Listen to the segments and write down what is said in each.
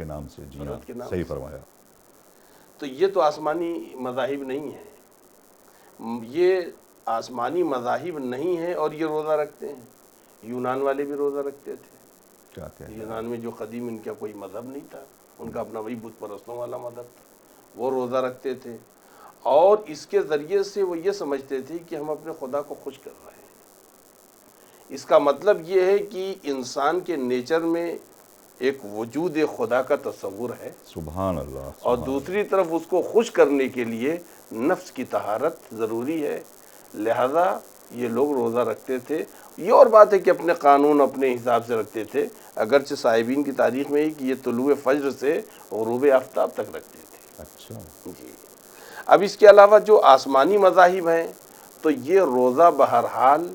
کے نام سے، جی ہاں پروت کے نام صحیح سے۔ فرمایا۔ تو یہ تو آسمانی مذاہب نہیں ہیں، یہ آسمانی مذاہب نہیں ہیں اور یہ روزہ رکھتے ہیں۔ یونان والے بھی روزہ رکھتے تھے، کیا کہتے ہیں؟ یونان میں جو قدیم ان کا کوئی مذہب نہیں تھا، ان کا اپنا وہی بت پرستوں والا مذہب تھا، وہ روزہ رکھتے تھے اور اس کے ذریعے سے وہ یہ سمجھتے تھے کہ ہم اپنے خدا کو خوش کر رہے ہیں۔ اس کا مطلب یہ ہے کہ انسان کے نیچر میں ایک وجود خدا کا تصور ہے، سبحان اللہ، اور دوسری طرف اس کو خوش کرنے کے لیے نفس کی طہارت ضروری ہے، لہذا یہ لوگ روزہ رکھتے تھے۔ یہ اور بات ہے کہ اپنے قانون اپنے حساب سے رکھتے تھے، اگرچہ صاحبین کی تاریخ میں ہے کہ یہ طلوع فجر سے غروب آفتاب تک رکھتے تھے۔ اچھا، جی، اب اس کے علاوہ جو آسمانی مذاہب ہیں تو یہ روزہ بہرحال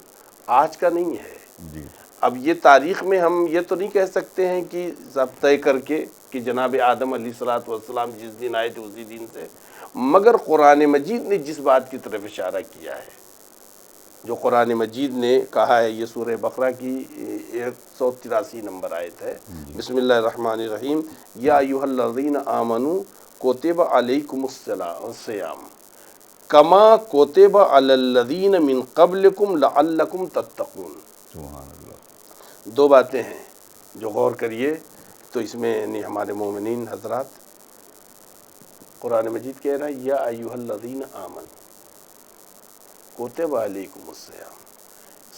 آج کا نہیں ہے۔ جی اب یہ تاریخ میں ہم یہ تو نہیں کہہ سکتے ہیں کہ سب طے کر کے کہ جناب آدم علیہ السلام جس دن آئے تھے اسی دن سے، مگر قرآن مجید نے جس بات کی طرف اشارہ کیا ہے، جو قرآن مجید نے کہا ہے، یہ سورہ بقرہ کی 183 نمبر آیت ہے، بسم اللہ الرحمن الرحیم، یا ایھا الذین آمنوا کتب علیکم الصیام کما کتب علی الذین من قبلکم لعلکم تتقون۔ سبحان اللہ۔ دو باتیں ہیں جو غور کریے تو اس میں یعنی ہمارے مومنین حضرات، قرآن مجید کہہ رہا ہے یا ایھا الذین آمنوا کتب علیکم الصیام،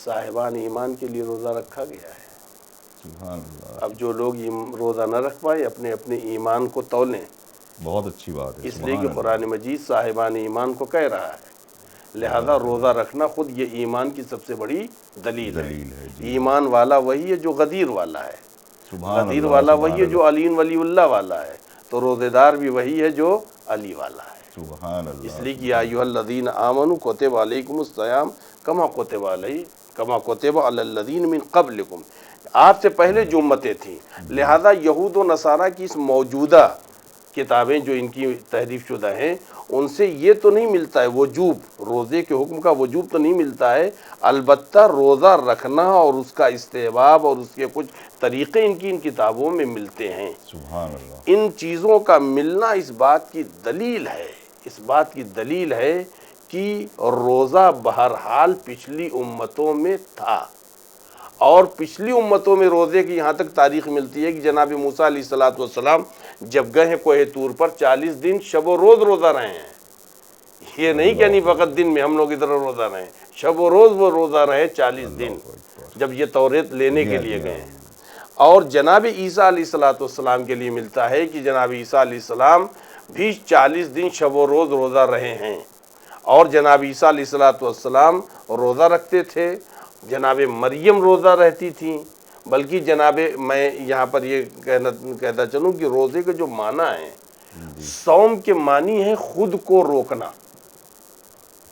صاحبان ایمان کے لیے روزہ رکھا گیا ہے۔ سبحان اللہ، اب جو لوگ روزہ نہ رکھ پائے اپنے اپنے ایمان کو تولیں، بہت اچھی بات ہے، اس لیے سبحان کہ اللہ۔ قرآن مجید صاحبان ایمان کو کہہ رہا ہے، لہذا روزہ رکھنا خود یہ ایمان کی سب سے بڑی دلیل ہے۔ جی، ایمان والا وہی ہے جو غدیر والا ہے، سبحان غدیر اللہ، والا سبحان وہی ہے جو علی ولی اللہ والا ہے، تو روزے دار بھی وہی ہے جو علی والا ہے۔ سبحان اللہ، اس لیے کہ یا ایھا الذین آمنوا کتب علیکم الصیام کما کتب علی الذین من قبلکم، آپ سے پہلے جو امتیں تھیں، لہذا یہود و نصارہ کی اس موجودہ کتابیں جو ان کی تحریف شدہ ہیں، ان سے یہ تو نہیں ملتا ہے وجوب، روزے کے حکم کا وجوب تو نہیں ملتا ہے، البتہ روزہ رکھنا اور اس کا استحباب اور اس کے کچھ طریقے ان کتابوں میں ملتے ہیں۔ سبحان اللہ، ان چیزوں کا ملنا اس بات کی دلیل ہے، اس بات کی دلیل ہے کہ روزہ بہرحال پچھلی امتوں میں تھا، اور پچھلی امتوں میں روزے کی یہاں تک تاریخ ملتی ہے کہ جناب موسیٰ علیہ السلام جب گئے ہیں کوہ طور پر 40 دن شب و روز روزہ رہے ہیں۔ یہ نہیں کہ نہیں فقط دن میں ہم لوگ ادھر روزہ رہے ہیں، شب و روز وہ روزہ رہے 40 دن جب یہ توریت لینے کے لیے گئے ہیں۔ اور جناب عیسیٰ علیہ السلام کے لیے ملتا ہے کہ جناب عیسیٰ علیہ السلام بھی 40 دن شب و روز روزہ رہے ہیں، اور جناب عیسیٰ علیہ السلام روزہ رکھتے تھے، جناب مریم روزہ رہتی تھیں، بلکہ جناب میں یہاں پر یہ کہتا چلوں کہ روزے کے جو معنی ہیں، صوم کے معنی ہے خود کو روکنا،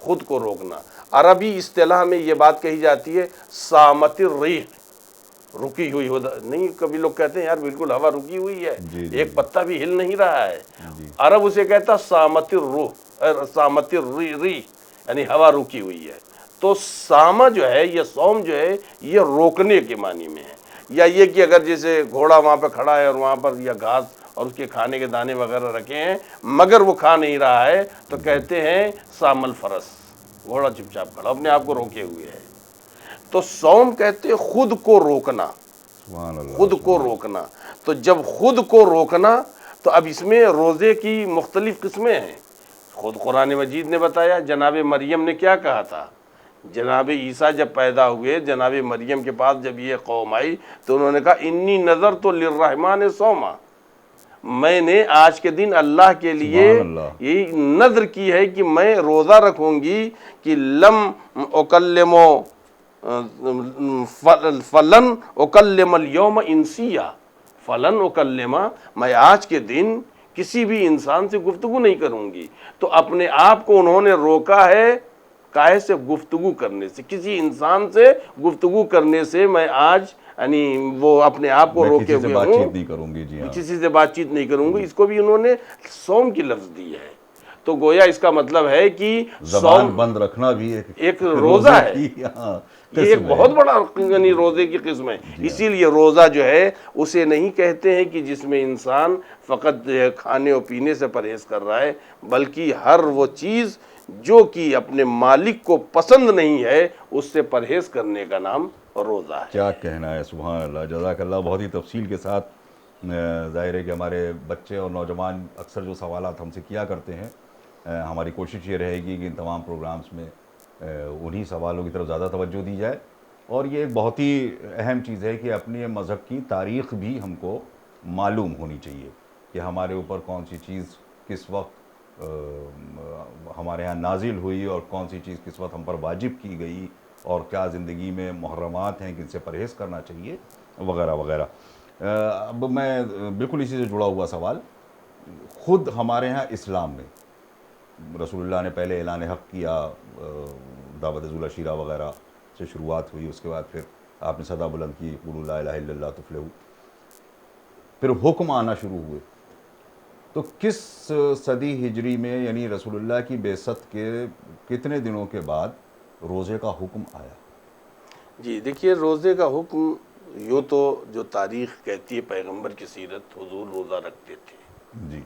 خود کو روکنا۔ عربی اصطلاح میں یہ بات کہی جاتی ہے صامت الریح، رکی ہوئی ہو نہیں، کبھی لوگ کہتے ہیں یار بالکل ہوا رکی ہوئی ہے، ایک پتا بھی ہل نہیں رہا ہے، عرب اسے کہتا صامت الروح، صامت الریح یعنی ہوا رکی ہوئی ہے۔ تو سامہ جو ہے یہ صوم جو ہے یہ روکنے کے معنی میں ہے، یا یہ کہ اگر جیسے گھوڑا وہاں پہ کھڑا ہے اور وہاں پر یا گھاس اور اس کے کھانے کے دانے وغیرہ رکھے ہیں مگر وہ کھا نہیں رہا ہے تو کہتے ہیں سام الفرس، گھوڑا چپ چاپ کھڑا اپنے آپ کو روکے ہوئے ہے۔ تو صوم کہتے ہیں خود کو روکنا، سبحان اللہ، خود کو روکنا۔ تو جب خود کو روکنا تو اب اس میں روزے کی مختلف قسمیں ہیں، خود قرآن مجید نے بتایا۔ جناب مریم نے کیا کہا تھا؟ جناب عیسیٰ جب پیدا ہوئے، جناب مریم کے پاس جب یہ قوم آئی تو انہوں نے کہا انی نذرت للرحمن صوما، میں نے آج کے دن اللہ کے لیے یہ نذر کی ہے کہ میں روزہ رکھوں گی کہ لم اکلم فلن اکلم اليوم انسیا، فلن اکلم، میں آج کے دن کسی بھی انسان سے گفتگو نہیں کروں گی۔ تو اپنے آپ کو انہوں نے روکا ہے کائے سے؟ گفتگو کرنے سے، کسی انسان سے گفتگو کرنے سے میں آج یعنی وہ اپنے آپ کو روکے ہوئے ہوں، بات چیت نہیں کروں گی، جی ہاں، کسی سے بات چیت نہیں کروں گی۔ اس کو بھی انہوں نے صوم کی لفظ دی ہے، تو گویا اس کا مطلب ہے کہ زبان بند رکھنا بھی ایک روزہ ہے۔ یہ ایک بہت بڑا یعنی روزے کی قسم ہے. اسی لیے روزہ جو ہے اسے نہیں کہتے ہیں کہ جس میں انسان فقط جو ہے کھانے اور پینے سے پرہیز کر رہا ہے، بلکہ ہر وہ چیز جو کہ اپنے مالک کو پسند نہیں ہے اس سے پرہیز کرنے کا نام روزہ ہے. کیا کہنا ہے، سبحان اللہ، جزاک اللہ. بہت ہی تفصیل کے ساتھ. ظاہر ہے کہ ہمارے بچے اور نوجوان اکثر جو سوالات ہم سے کیا کرتے ہیں، ہماری کوشش یہ رہے گی کہ ان تمام پروگرامز میں انہی سوالوں کی طرف زیادہ توجہ دی جائے. اور یہ ایک بہت ہی اہم چیز ہے کہ اپنے مذہب کی تاریخ بھی ہم کو معلوم ہونی چاہیے کہ ہمارے اوپر کون سی چیز کس وقت ہمارے ہاں نازل ہوئی اور کون سی چیز کس وقت ہم پر واجب کی گئی، اور کیا زندگی میں محرمات ہیں جن سے پرہیز کرنا چاہیے، وغیرہ وغیرہ. اب میں بالکل اسی سے جڑا ہوا سوال، خود ہمارے ہاں اسلام میں رسول اللہ نے پہلے اعلان حق کیا، دعوت ذو العشیرہ وغیرہ سے شروعات ہوئی، اس کے بعد پھر آپ نے صدا بلند کی قولوا لا الہ الا اللہ تفلحوا، پھر حکم آنا شروع ہوئے. تو کس صدی ہجری میں، یعنی رسول اللہ کی بعثت کے کتنے دنوں کے بعد روزے کا حکم آیا؟ جی دیکھیے، روزے کا حکم یوں تو جو تاریخ کہتی ہے پیغمبر کی سیرت، حضور روزہ رکھتے تھے، جی.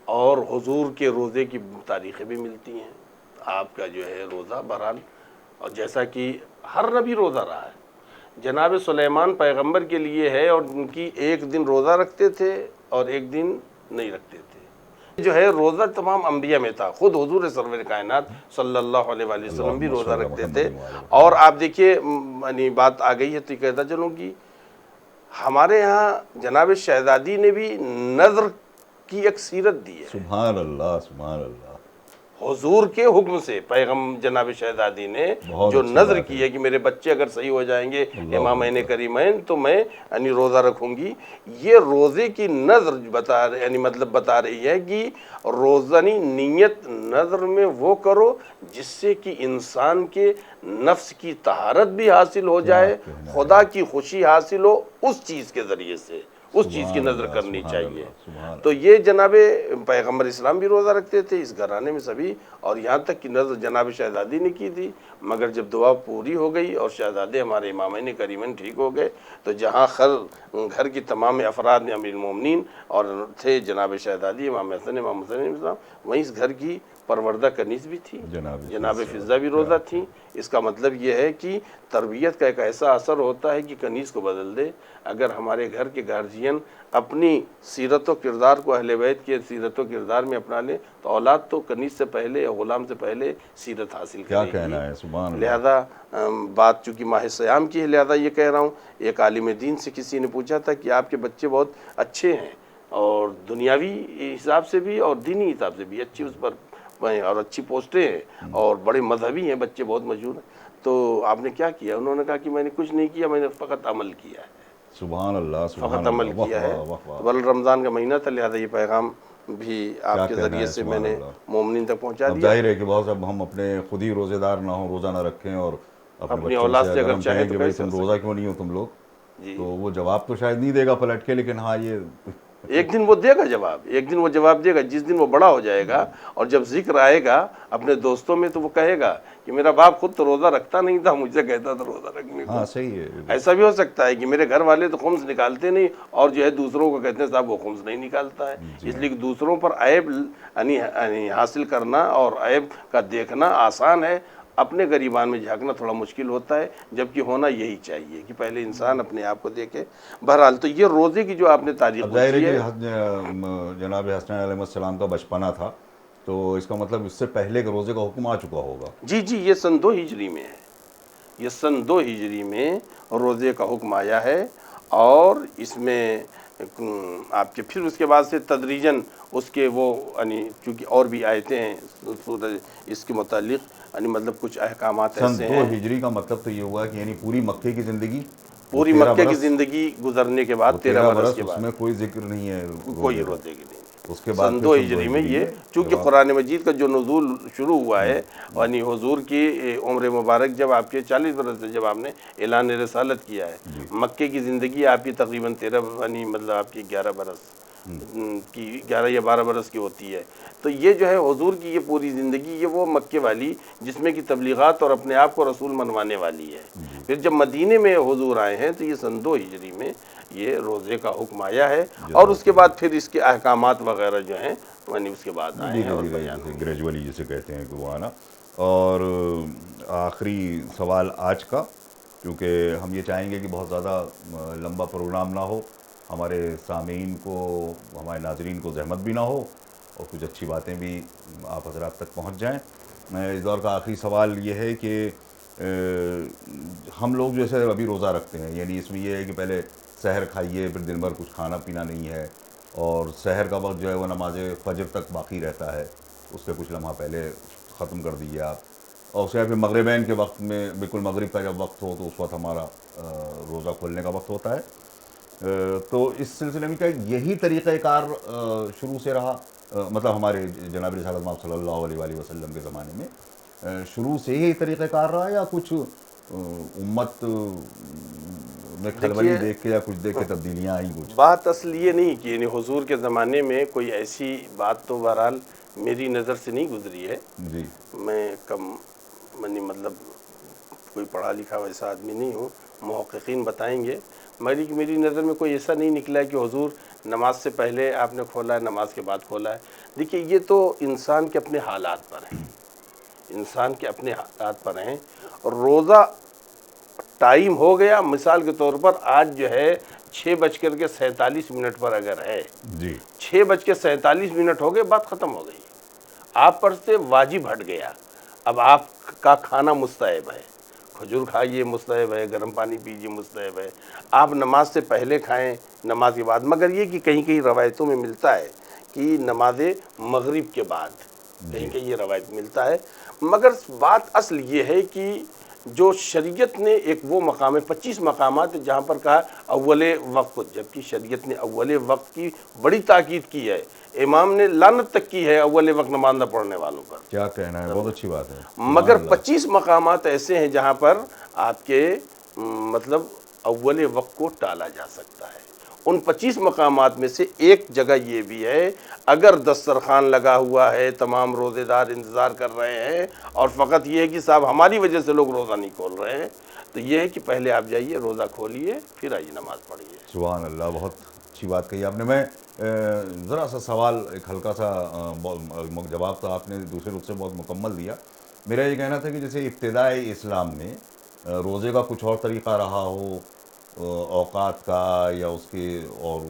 اور حضور کے روزے کی تاریخیں بھی ملتی ہیں. آپ کا جو ہے روزہ بہرحال، اور جیسا کہ ہر نبی روزہ رہا ہے، جناب سلیمان پیغمبر کے لیے ہے، اور ان کی ایک دن روزہ رکھتے تھے اور ایک دن نہیں رکھتے تھے. جو ہے روزہ تمام انبیاء میں تھا. خود حضور سرور کائنات صلی اللہ علیہ وآلہ وسلم بھی روزہ رکھتے تھے. اور آپ دیکھیے، یعنی بات آ گئی ہے تو کہتا چلوں کہ ہمارے یہاں جناب شہزادی نے بھی نذر کی ایک سیرت دی ہے. سبحان اللہ، سبحان اللہ. حضور کے حکم سے جناب شہزادی نے جو نذر کی ہے کہ میرے بچے اگر صحیح ہو جائیں گے امامین کریمین تو میں یعنی روزہ رکھوں گی. یہ روزے کی نذر بتا رہی ہے کہ روزانی نیت نذر میں وہ کرو جس سے کہ انسان کے نفس کی طہارت بھی حاصل ہو جائے، خدا کی خوشی حاصل ہو، اس چیز کے ذریعے سے اس چیز کی نظر کرنی چاہیے. تو یہ جناب پیغمبر اسلام بھی روزہ رکھتے تھے، اس گھرانے میں سبھی، اور یہاں تک کہ نظر جناب شہزادی نے کی تھی. مگر جب دعا پوری ہو گئی اور شہزادے ہمارے امامین کریمین ٹھیک ہو گئے تو جہاں گھر کی تمام افراد میں امیر المومنین اور تھے جناب شہزادی امام حسن امام حسین اسلام، وہیں اس گھر کی پروردہ کنیز بھی تھی، جناب فضہ بھی روزہ تھی. اس کا مطلب یہ ہے کہ تربیت کا ایک ایسا اثر ہوتا ہے کہ کنیز کو بدل دے. اگر ہمارے گھر کے گارجین اپنی سیرت و کردار کو اہل بیت کے سیرت و کردار میں اپنا لیں تو اولاد تو کنیز سے پہلے یا غلام سے پہلے سیرت حاصل کرے گی. کیا کہنا ہے، سبحان اللہ. لہذا بات چونکہ ماہ سیام کی ہے، لہذا یہ کہہ رہا ہوں. ایک عالم دین سے کسی نے پوچھا تھا کہ آپ کے بچے بہت اچھے ہیں، اور دنیاوی حساب سے بھی اور دینی حساب سے بھی اچھی، اس پر اور اچھی پوسٹیں ہیں اور بڑے مذہبی ہیں، بچے بہت مشہور ہیں، تو آپ نے کیا کیا؟ انہوں نے کہا کہ میں نے کچھ نہیں کیا، میں نے فقط عمل کیا ہے. سبحان اللہ، فقط عمل کیا ہے. بل رمضان کا مہینہ تھا، لہذا یہ پیغام بھی آپ کے ذریعے سے میں نے مومنین تک پہنچا دیا. ظاہر ہے کہ بہت اب ہم اپنے خود ہی روزے دار نہ ہوں، روزہ نہ رکھیں، اور اپنی اولاد سے اگر چاہیں تو کہ تم روزہ کیوں نہیں ہو تم لوگ، تو وہ جواب تو شاید نہیں دے گا پلٹ کے، لیکن ہاں یہ ایک دن وہ دے گا جواب، ایک دن وہ جواب دے گا. جس دن وہ بڑا ہو جائے گا اور جب ذکر آئے گا اپنے دوستوں میں تو وہ کہے گا کہ میرا باپ خود تو روزہ رکھتا نہیں تھا، مجھ سے کہتا تھا روزہ رکھنے کو. ہاں صحیح ہے. ایسا بھی ہو سکتا ہے کہ میرے گھر والے تو خمس نکالتے نہیں، اور جو ہے دوسروں کو کہتے ہیں صاحب وہ خمس نہیں نکالتا ہے. اس لیے کہ دوسروں پر عیب حاصل کرنا اور عیب کا دیکھنا آسان ہے، اپنے غریبان میں جھانکنا تھوڑا مشکل ہوتا ہے، جبکہ ہونا یہی چاہیے کہ پہلے انسان اپنے آپ کو دیکھے. بہرحال تو یہ روزے کی جو آپ نے تاریخ ظاہر ہے کہ جناب حسن علیہ السلام کا بچپنا تھا، تو اس کا مطلب اس سے پہلے کے روزے کا حکم آ چکا ہوگا. جی جی، یہ سن 2 ہجری میں ہے، یہ سن 2 ہجری میں روزے کا حکم آیا ہے. اور اس میں آپ کے پھر اس کے بعد سے تدریجاً اس کے وہ یعنی چونکہ اور بھی آیتیں ہیں اس کے متعلق، یعنی مطلب کچھ احکامات ایسے ہیں. سن 2 ہجری کا مطلب تو یہ ہوا کہ یعنی پوری مکے کی زندگی، پوری مکے کی زندگی گزرنے کے بعد 13 برس کے بعد اس میں کوئی ذکر نہیں ہے، کوئی روزے کی نہیں. اس کے بعد سن 2 ہجری میں یہ چونکہ قرآن مجید کا جو نزول شروع ہوا ہے، یعنی حضور کی عمر مبارک جب آپ کے 40 برس سے جب آپ نے اعلان رسالت کیا ہے، مکے کی زندگی آپ کی تقریباً 13 یعنی مطلب آپ کی 11 برس کی 11 یا 12 برس کی ہوتی ہے. تو یہ جو ہے حضور کی یہ پوری زندگی یہ وہ مکے والی جس میں کی تبلیغات اور اپنے آپ کو رسول منوانے والی ہے. پھر جب مدینے میں حضور آئے ہیں تو یہ سن 2 ہجری میں یہ روزے کا حکم آیا ہے اور اس کے بعد پھر اس کے احکامات وغیرہ جو ہیں یعنی اس کے بعد آئے ہیں اور بیان ہوئے. گریجولی جسے کہتے ہیں کہ وہ آنا. اور آخری سوال آج کا، کیونکہ ہم یہ چاہیں گے کہ بہت زیادہ لمبا پروگرام نہ ہو، ہمارے سامعین کو، ہمارے ناظرین کو زحمت بھی نہ ہو اور کچھ اچھی باتیں بھی آپ حضرات تک پہنچ جائیں. اس دور کا آخری سوال یہ ہے کہ ہم لوگ جیسے ابھی روزہ رکھتے ہیں، یعنی اس میں یہ ہے کہ پہلے سحر کھائیے، پھر دن بھر کچھ کھانا پینا نہیں ہے، اور سحر کا وقت جو ہے وہ نماز فجر تک باقی رہتا ہے، اس سے کچھ لمحہ پہلے ختم کر دیجیے آپ. اور اس کے بعد پھر مغربین کے وقت میں بالکل مغرب کا جب وقت ہو تو اس وقت ہمارا روزہ کھولنے کا وقت ہوتا ہے. تو اس سلسلے میں کیا یہی طریقہ کار شروع سے رہا، مطلب ہمارے جناب رسالت مآب صلی اللہ علیہ وآلہ وسلم کے زمانے میں شروع سے ہی طریقہ کار رہا، یا کچھ امت میں کھلبلی دیکھ کے یا کچھ دیکھ کے تبدیلیاں آئیں؟ کچھ بات اصل یہ نہیں کہ یعنی حضور کے زمانے میں کوئی ایسی بات تو بہرحال میری نظر سے نہیں گزری ہے. جی، میں کم مطلب کوئی پڑھا لکھا ویسا آدمی نہیں ہوں، محققین بتائیں گے. میری نظر میں کوئی ایسا نہیں نکلا ہے کہ حضور نماز سے پہلے آپ نے کھولا ہے، نماز کے بعد کھولا ہے. دیکھیے یہ تو انسان کے اپنے حالات پر ہیں، انسان کے اپنے حالات پر ہیں. روزہ ٹائم ہو گیا، مثال کے طور پر آج جو ہے 6:47 پر اگر ہے، جی 6:47 ہو گئے، بات ختم ہو گئی. آپ پر سے واجب ہٹ گیا. اب آپ کا کھانا مستحب ہے، کھجور کھائیے مستحب ہے، گرم پانی پیجیے مستحب ہے. آپ نماز سے پہلے کھائیں، نماز کے بعد. مگر یہ کہ کہیں کہیں روایتوں میں ملتا ہے کہ نماز مغرب کے بعد، کہیں کہیں یہ روایت ملتا ہے. مگر بات اصل یہ ہے کہ جو شریعت نے ایک وہ مقام ہے، 25 مقامات جہاں پر کہا اول وقت، جبکہ شریعت نے اول وقت کی بڑی تاکید کی ہے. امام نے لعنت تک کی ہے اول وقت نماز نہ پڑھنے والوں پر. کیا کہنا ہے، بہت اچھی بات ہے. مگر 25 مقامات ایسے ہیں جہاں پر آپ کے مطلب اول وقت کو ٹالا جا سکتا ہے. ان 25 مقامات میں سے ایک جگہ یہ بھی ہے، اگر دسترخوان لگا ہوا ہے، تمام روزے دار انتظار کر رہے ہیں، اور فقط یہ ہے کہ صاحب ہماری وجہ سے لوگ روزہ نہیں کھول رہے ہیں، تو یہ ہے کہ پہلے آپ جائیے روزہ کھولیے، پھر آئیے نماز پڑھیے. سبحان اللہ، بہت اچھی بات کہی آپ نے. میں ذرا سا سوال، ایک ہلکا سا جواب تو آپ نے دوسرے رخ سے بہت مکمل دیا. میرا یہ کہنا تھا کہ جیسے ابتدائی اسلام میں روزے کا کچھ اور طریقہ رہا ہو، اوقات کا یا اس کے اور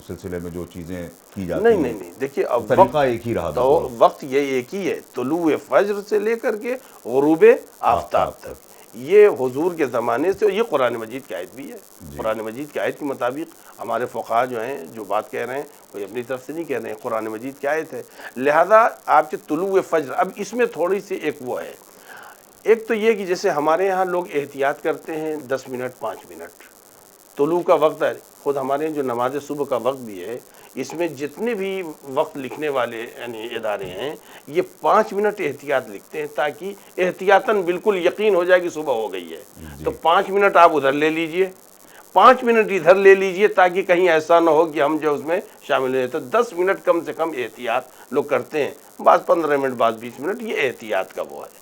سلسلے میں جو چیزیں کی جاتی ہیں. نہیں دیکھیے اب طریقہ ایک ہی رہا. تو وقت یہ ایک ہی ہے، طلوع فجر سے لے کر کے غروب آفتاب تک. یہ حضور کے زمانے سے، یہ قرآن مجید کی آیت بھی ہے. قرآن مجید کی آیت کے مطابق ہمارے فقہا جو ہیں جو بات کہہ رہے ہیں کوئی اپنی طرف سے نہیں کہہ رہے ہیں، قرآن مجید کی آیت ہے. لہذا آپ کے طلوع فجر، اب اس میں تھوڑی سی ایک وہ ہے، ایک تو یہ کہ جیسے ہمارے یہاں لوگ احتیاط کرتے ہیں 10 منٹ 5 منٹ طلوع کا وقت ہے. خود ہمارے جو نماز صبح کا وقت بھی ہے، اس میں جتنے بھی وقت لکھنے والے یعنی ادارے ہیں، یہ 5 منٹ احتیاط لکھتے ہیں تاکہ احتیاطاً بالکل یقین ہو جائے کہ صبح ہو گئی ہے. تو 5 منٹ آپ ادھر لے لیجئے، 5 منٹ ادھر لے لیجئے، تاکہ کہیں ایسا نہ ہو کہ ہم جو اس میں شامل ہیں. تو 10 منٹ کم سے کم احتیاط لوگ کرتے ہیں، بعض 15 منٹ، بعض 20 منٹ، یہ احتیاط کا وہ ہے.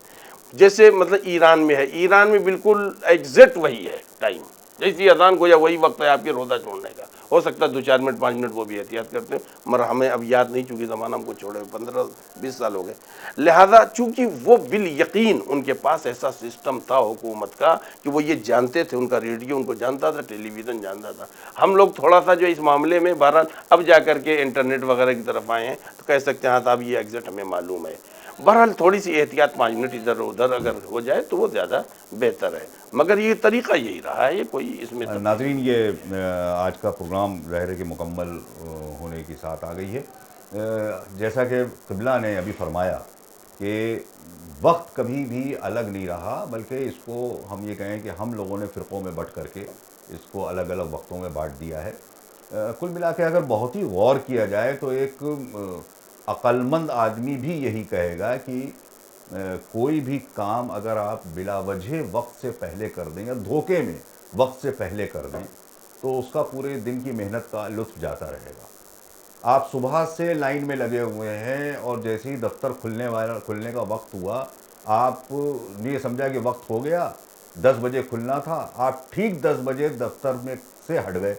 جیسے مطلب ایران میں ہے، ایران میں بالکل ایگزیکٹ وہی ہے ٹائم، جیسی اذان کو یا وہی وقت ہے آپ کے روزہ چھوڑنے کا. ہو سکتا ہے 2-4 منٹ 5 منٹ وہ بھی احتیاط کرتے ہیں، مگر ہمیں اب یاد نہیں، چونکہ زمانہ ہم کو چھوڑے 15-20 سال ہو گئے. لہذا چونکہ وہ بالیقین ان کے پاس ایسا سسٹم تھا حکومت کا کہ وہ یہ جانتے تھے، ان کا ریڈیو ان کو جانتا تھا، ٹیلی ویژن جانتا تھا. ہم لوگ تھوڑا سا جو اس معاملے میں بہرحال اب جا کر کے انٹرنیٹ وغیرہ کی طرف آئے ہیں تو کہہ سکتے ہیں ہاں صاحب یہ ایگزیکٹ ہمیں معلوم ہے. بہرحال تھوڑی سی احتیاط 5 منٹ ادھر ادھر اگر ہو جائے تو وہ زیادہ بہتر ہے. مگر یہ طریقہ یہی رہا ہے، یہ کوئی اس میں ناظرین یہ آج کا پروگرام ظاہر ہے کہ مکمل ہونے کی ساتھ آ گئی ہے. جیسا کہ قبلہ نے ابھی فرمایا کہ وقت کبھی بھی الگ نہیں رہا، بلکہ اس کو ہم یہ کہیں کہ ہم لوگوں نے فرقوں میں بٹ کر کے اس کو الگ الگ وقتوں میں بانٹ دیا ہے. کل ملا کے اگر بہت ہی غور کیا جائے تو ایک عقل مند آدمی بھی یہی کہے گا کہ کوئی بھی کام اگر آپ بلا وجہ وقت سے پہلے کر دیں یا دھوکے میں وقت سے پہلے کر دیں تو اس کا پورے دن کی محنت کا لطف جاتا رہے گا. آپ صبح سے لائن میں لگے ہوئے ہیں اور جیسے ہی دفتر کھلنے کا وقت ہوا، آپ نے یہ سمجھا کہ وقت ہو گیا، 10 بجے کھلنا تھا، آپ ٹھیک 10 بجے دفتر میں سے ہٹ گئے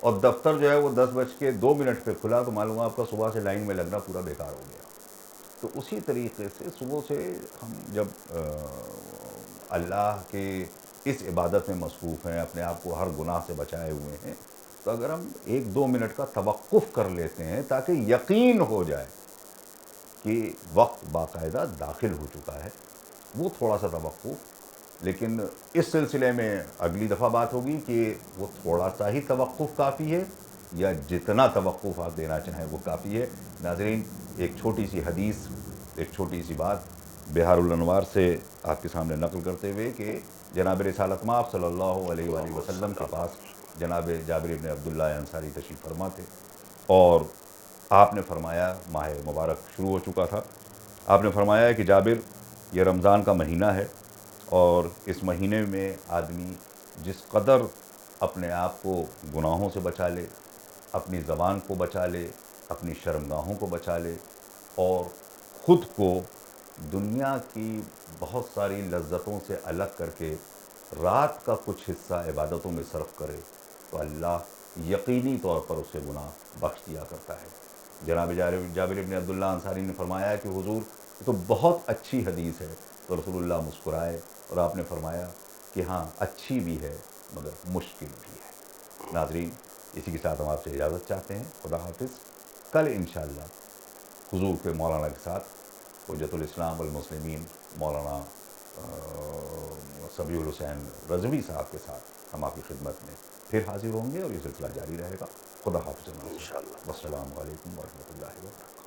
اور دفتر جو ہے وہ 10:02 پہ کھلا، تو معلوم ہے آپ کا صبح سے لائن میں لگنا پورا بیکار ہو گیا۔ تو اسی طریقے سے صبح سے ہم جب اللہ کے اس عبادت میں مصروف ہیں، اپنے آپ کو ہر گناہ سے بچائے ہوئے ہیں، تو اگر ہم 1-2 منٹ کا توقف کر لیتے ہیں تاکہ یقین ہو جائے کہ وقت باقاعدہ داخل ہو چکا ہے، وہ تھوڑا سا توقف، لیکن اس سلسلے میں اگلی دفعہ بات ہوگی کہ وہ تھوڑا سا ہی توقف کافی ہے یا جتنا توقف آپ دینا چاہیں وہ کافی ہے۔ ناظرین، ایک چھوٹی سی حدیث، ایک چھوٹی سی بات بہار الانوار سے آپ کے سامنے نقل کرتے ہوئے کہ جناب رسالت مآب صلی اللہ علیہ وآلہ وسلم کے پاس جناب جابر بن عبداللہ انصاری تشریف فرما تھے، اور آپ نے فرمایا، ماہ مبارک شروع ہو چکا تھا، آپ نے فرمایا کہ جابر، یہ رمضان کا مہینہ ہے، اور اس مہینے میں آدمی جس قدر اپنے آپ کو گناہوں سے بچا لے، اپنی زبان کو بچا لے، اپنی شرمگاہوں کو بچا لے، اور خود کو دنیا کی بہت ساری لذتوں سے الگ کر کے رات کا کچھ حصہ عبادتوں میں صرف کرے، تو اللہ یقینی طور پر اسے گناہ بخش دیا کرتا ہے۔ جناب جابر بن عبداللہ انصاری نے فرمایا کہ حضور، یہ تو بہت اچھی حدیث ہے، تو رسول اللہ مسکرائے اور آپ نے فرمایا کہ ہاں، اچھی بھی ہے مگر مشکل بھی ہے۔ ناظرین، اسی کے ساتھ ہم آپ سے اجازت چاہتے ہیں، خدا حافظ۔ کل انشاءاللہ حضور کے مولانا کے ساتھ، حجت الاسلام والمسلمین مولانا سمیع الحسین رضوی صاحب کے ساتھ ہم آپ کی خدمت میں پھر حاضر ہوں گے، اور یہ سلسلہ جاری رہے گا۔ خدا حافظ۔ انشاءاللہ۔ والسلام علیکم ورحمۃ اللہ وبرکاتہ۔